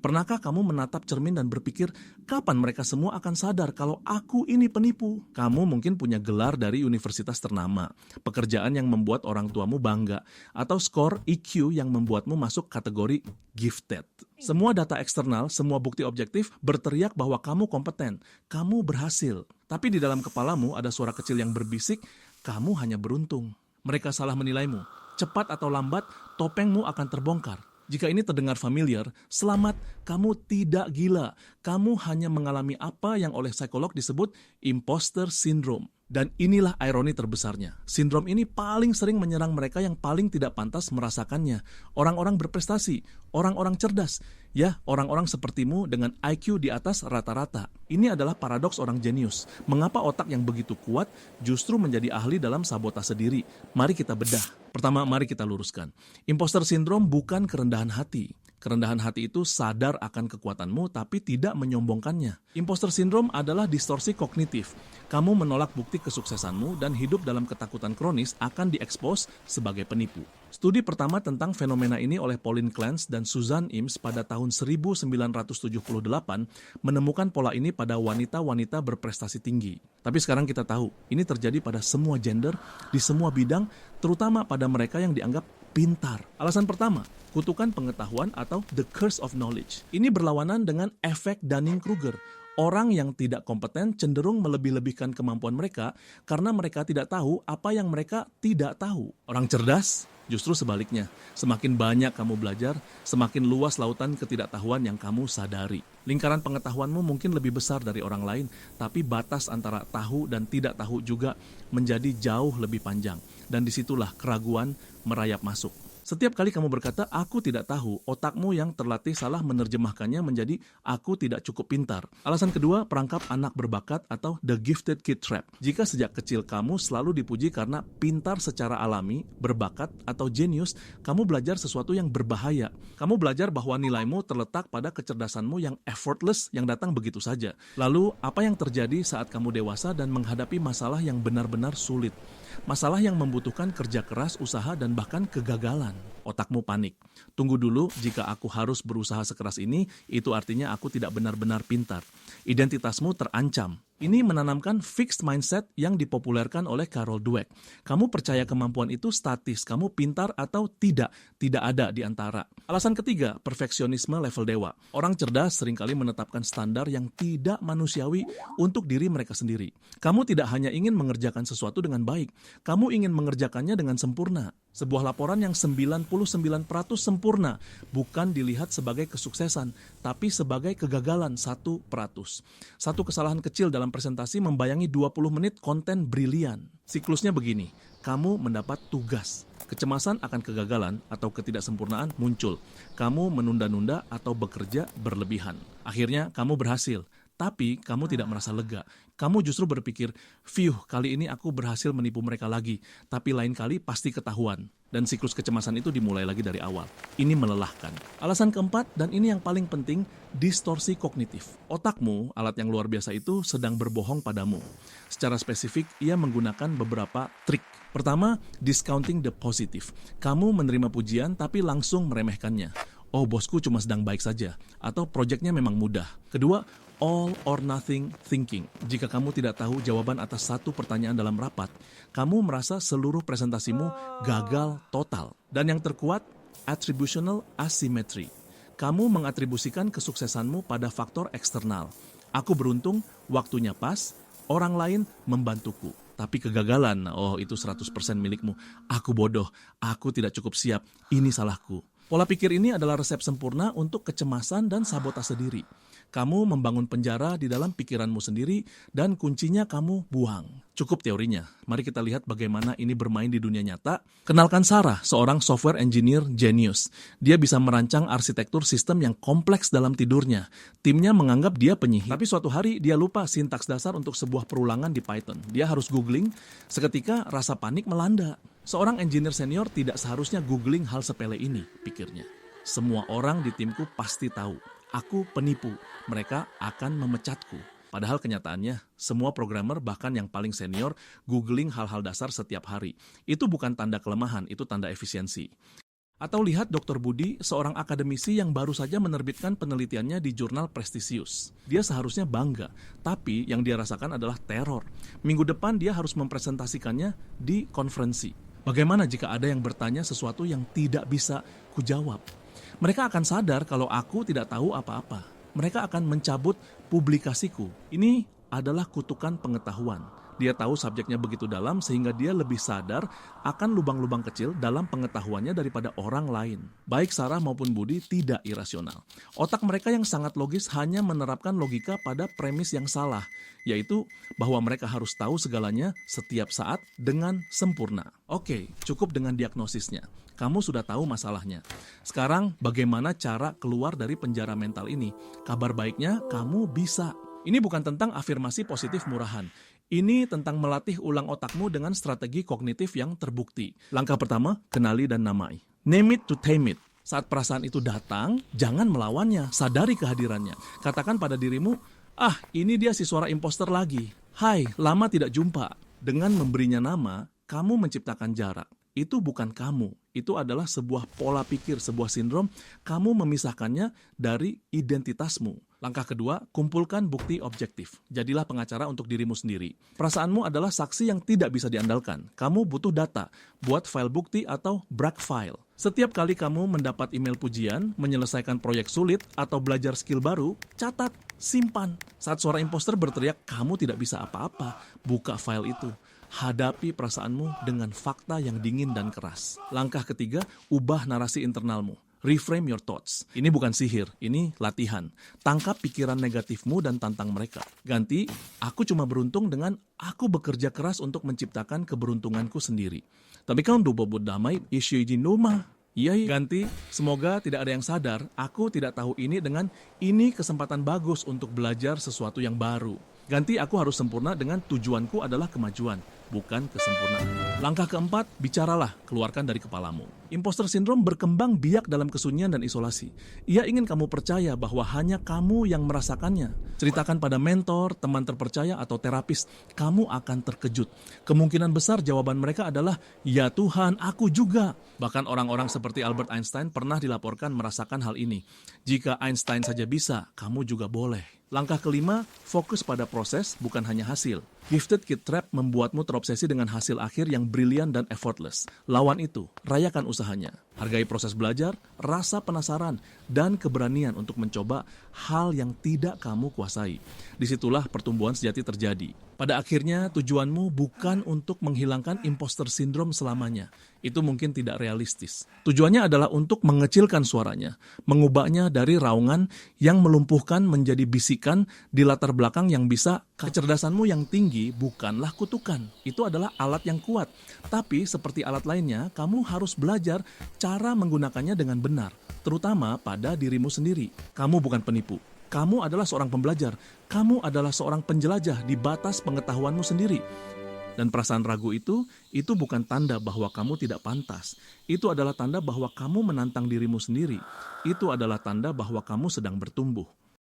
Pernahkah kamu menatap cermin dan berpikir, kapan mereka semua akan sadar kalau aku ini penipu? Kamu mungkin punya gelar dari universitas ternama, pekerjaan yang membuat orang tuamu bangga, atau skor EQ yang membuatmu masuk kategori gifted. Semua data eksternal, semua bukti objektif berteriak bahwa kamu kompeten, kamu berhasil. Tapi di dalam kepalamu ada suara kecil yang berbisik, kamu hanya beruntung. Mereka salah menilaimu. Cepat atau lambat, topengmu akan terbongkar. Jika ini terdengar familiar, selamat, kamu tidak gila. Kamu hanya mengalami apa yang oleh psikolog disebut imposter syndrome. Dan inilah ironi terbesarnya. Sindrom ini paling sering menyerang mereka yang paling tidak pantas merasakannya. Orang-orang berprestasi, orang-orang cerdas, ya orang-orang sepertimu dengan IQ di atas rata-rata. Ini adalah paradoks orang jenius. Mengapa otak yang begitu kuat justru menjadi ahli dalam sabotase diri? Mari kita bedah. Pertama, mari kita luruskan. Imposter syndrome bukan kerendahan hati. Kerendahan hati itu sadar akan kekuatanmu tapi tidak menyombongkannya. Imposter syndrome adalah distorsi kognitif. Kamu menolak bukti kesuksesanmu dan hidup dalam ketakutan kronis akan diekspos sebagai penipu. Studi pertama tentang fenomena ini oleh Pauline Clance dan Susan Imes pada tahun 1978 menemukan pola ini pada wanita-wanita berprestasi tinggi. Tapi sekarang kita tahu, ini terjadi pada semua gender, di semua bidang, terutama pada mereka yang dianggap pintar. Alasan pertama, kutukan pengetahuan atau the curse of knowledge. Ini berlawanan dengan efek Dunning-Kruger. Orang yang tidak kompeten cenderung melebih-lebihkan kemampuan mereka karena mereka tidak tahu apa yang mereka tidak tahu. Orang cerdas justru sebaliknya. Semakin banyak kamu belajar, semakin luas lautan ketidaktahuan yang kamu sadari. Lingkaran pengetahuanmu mungkin lebih besar dari orang lain, tapi batas antara tahu dan tidak tahu juga menjadi jauh lebih panjang. Dan disitulah keraguan merayap masuk. Setiap kali kamu berkata, aku tidak tahu, otakmu yang terlatih salah menerjemahkannya menjadi aku tidak cukup pintar. Alasan kedua, perangkap anak berbakat atau the gifted kid trap. Jika sejak kecil kamu selalu dipuji karena pintar secara alami, berbakat, atau jenius, kamu belajar sesuatu yang berbahaya. Kamu belajar bahwa nilaimu terletak pada kecerdasanmu yang effortless yang datang begitu saja. Lalu, apa yang terjadi saat kamu dewasa dan menghadapi masalah yang benar-benar sulit? Masalah yang membutuhkan kerja keras, usaha, dan bahkan kegagalan. Otakmu panik. Tunggu dulu, jika aku harus berusaha sekeras ini, itu artinya aku tidak benar-benar pintar. Identitasmu terancam. Ini menanamkan fixed mindset yang dipopulerkan oleh Carol Dweck. Kamu percaya kemampuan itu statis, kamu pintar atau tidak ada di antara. Alasan ketiga, perfeksionisme level dewa. Orang cerdas seringkali menetapkan standar yang tidak manusiawi untuk diri mereka sendiri. Kamu tidak hanya ingin mengerjakan sesuatu dengan baik, kamu ingin mengerjakannya dengan sempurna. Sebuah laporan yang 99% sempurna bukan dilihat sebagai kesuksesan, tapi sebagai kegagalan 1%. Satu kesalahan kecil dalam presentasi membayangi 20 menit konten brilian. Siklusnya begini, kamu mendapat tugas. Kecemasan akan kegagalan atau ketidaksempurnaan muncul. Kamu menunda-nunda atau bekerja berlebihan. Akhirnya kamu berhasil. Tapi kamu tidak merasa lega. Kamu justru berpikir, kali ini aku berhasil menipu mereka lagi. Tapi lain kali pasti ketahuan. Dan siklus kecemasan itu dimulai lagi dari awal. Ini melelahkan. Alasan keempat, dan ini yang paling penting, distorsi kognitif. Otakmu, alat yang luar biasa itu, sedang berbohong padamu. Secara spesifik, ia menggunakan beberapa trik. Pertama, discounting the positive. Kamu menerima pujian tapi langsung meremehkannya. Oh, bosku cuma sedang baik saja. Atau proyeknya memang mudah. Kedua, all or nothing thinking. Jika kamu tidak tahu jawaban atas satu pertanyaan dalam rapat, kamu merasa seluruh presentasimu gagal total. Dan yang terkuat, attributional asymmetry. Kamu mengatribusikan kesuksesanmu pada faktor eksternal. Aku beruntung, waktunya pas, orang lain membantuku. Tapi kegagalan, itu 100% milikmu. Aku bodoh, aku tidak cukup siap, ini salahku. Pola pikir ini adalah resep sempurna untuk kecemasan dan sabotase diri. Kamu membangun penjara di dalam pikiranmu sendiri dan kuncinya kamu buang. Cukup teorinya. Mari kita lihat bagaimana ini bermain di dunia nyata. Kenalkan Sarah, seorang software engineer genius. Dia bisa merancang arsitektur sistem yang kompleks dalam tidurnya. Timnya menganggap dia penyihir. Tapi suatu hari dia lupa sintaks dasar untuk sebuah perulangan di Python. Dia harus googling. Seketika rasa panik melanda. Seorang engineer senior tidak seharusnya googling hal sepele ini, pikirnya. Semua orang di timku pasti tahu. Aku penipu, mereka akan memecatku. Padahal kenyataannya, semua programmer bahkan yang paling senior googling hal-hal dasar setiap hari. Itu bukan tanda kelemahan, itu tanda efisiensi. Atau lihat Dr. Budi, seorang akademisi yang baru saja menerbitkan penelitiannya di jurnal prestisius. Dia seharusnya bangga, tapi yang dia rasakan adalah teror. Minggu depan dia harus mempresentasikannya di konferensi. Bagaimana jika ada yang bertanya sesuatu yang tidak bisa kujawab? Mereka akan sadar kalau aku tidak tahu apa-apa. Mereka akan mencabut publikasiku. Ini adalah kutukan pengetahuan. Dia tahu subjeknya begitu dalam sehingga dia lebih sadar akan lubang-lubang kecil dalam pengetahuannya daripada orang lain. Baik Sarah maupun Budi tidak irasional. Otak mereka yang sangat logis hanya menerapkan logika pada premis yang salah, yaitu bahwa mereka harus tahu segalanya setiap saat dengan sempurna. Oke, cukup dengan diagnosisnya. Kamu sudah tahu masalahnya. Sekarang bagaimana cara keluar dari penjara mental ini? Kabar baiknya, kamu bisa. Ini bukan tentang afirmasi positif murahan. Ini tentang melatih ulang otakmu dengan strategi kognitif yang terbukti. Langkah pertama, kenali dan namai. Name it to tame it. Saat perasaan itu datang, jangan melawannya, sadari kehadirannya. Katakan pada dirimu, ini dia si suara imposter lagi. Hai, lama tidak jumpa. Dengan memberinya nama, kamu menciptakan jarak. Itu bukan kamu, itu adalah sebuah pola pikir, sebuah sindrom. Kamu memisahkannya dari identitasmu. Langkah kedua, kumpulkan bukti objektif. Jadilah pengacara untuk dirimu sendiri. Perasaanmu adalah saksi yang tidak bisa diandalkan. Kamu butuh data, buat file bukti atau brag file. Setiap kali kamu mendapat email pujian, menyelesaikan proyek sulit, atau belajar skill baru, catat, simpan. Saat suara imposter berteriak, kamu tidak bisa apa-apa, buka file itu. Hadapi perasaanmu dengan fakta yang dingin dan keras. Langkah ketiga, ubah narasi internalmu. Reframe your thoughts. Ini bukan sihir, ini latihan. Tangkap pikiran negatifmu dan tantang mereka. Ganti, aku cuma beruntung dengan aku bekerja keras untuk menciptakan keberuntunganku sendiri. Tapi kau bobot damai, isu izin rumah. Iya, ganti, semoga tidak ada yang sadar, aku tidak tahu ini dengan ini kesempatan bagus untuk belajar sesuatu yang baru. Ganti, aku harus sempurna dengan tujuanku adalah kemajuan, bukan kesempurnaan. Langkah keempat, bicaralah, keluarkan dari kepalamu. Imposter syndrome berkembang biak dalam kesunyian dan isolasi. Ia ingin kamu percaya bahwa hanya kamu yang merasakannya. Ceritakan pada mentor, teman terpercaya, atau terapis. Kamu akan terkejut. Kemungkinan besar jawaban mereka adalah, ya Tuhan, aku juga. Bahkan orang-orang seperti Albert Einstein pernah dilaporkan merasakan hal ini. Jika Einstein saja bisa, kamu juga boleh. Langkah kelima, fokus pada proses, bukan hanya hasil. Gifted Kid Trap membuatmu terobsesi dengan hasil akhir yang brilian dan effortless. Lawan itu, rayakan usahanya. Hargai proses belajar, rasa penasaran, dan keberanian untuk mencoba hal yang tidak kamu kuasai. Disitulah pertumbuhan sejati terjadi. Pada akhirnya, tujuanmu bukan untuk menghilangkan imposter syndrome selamanya. Itu mungkin tidak realistis. Tujuannya adalah untuk mengecilkan suaranya, mengubahnya dari raungan yang melumpuhkan menjadi bisikan di latar belakang yang bisa. Kecerdasanmu yang tinggi bukanlah kutukan. Itu adalah alat yang kuat. Tapi seperti alat lainnya, kamu harus belajar cara menggunakannya dengan benar, terutama pada dirimu sendiri. Kamu bukan penipu. Kamu adalah seorang pembelajar. Kamu adalah seorang penjelajah di batas pengetahuanmu sendiri. Dan perasaan ragu itu bukan tanda bahwa kamu tidak pantas. Itu adalah tanda bahwa kamu menantang dirimu sendiri. Itu adalah tanda bahwa kamu sedang bertumbuh.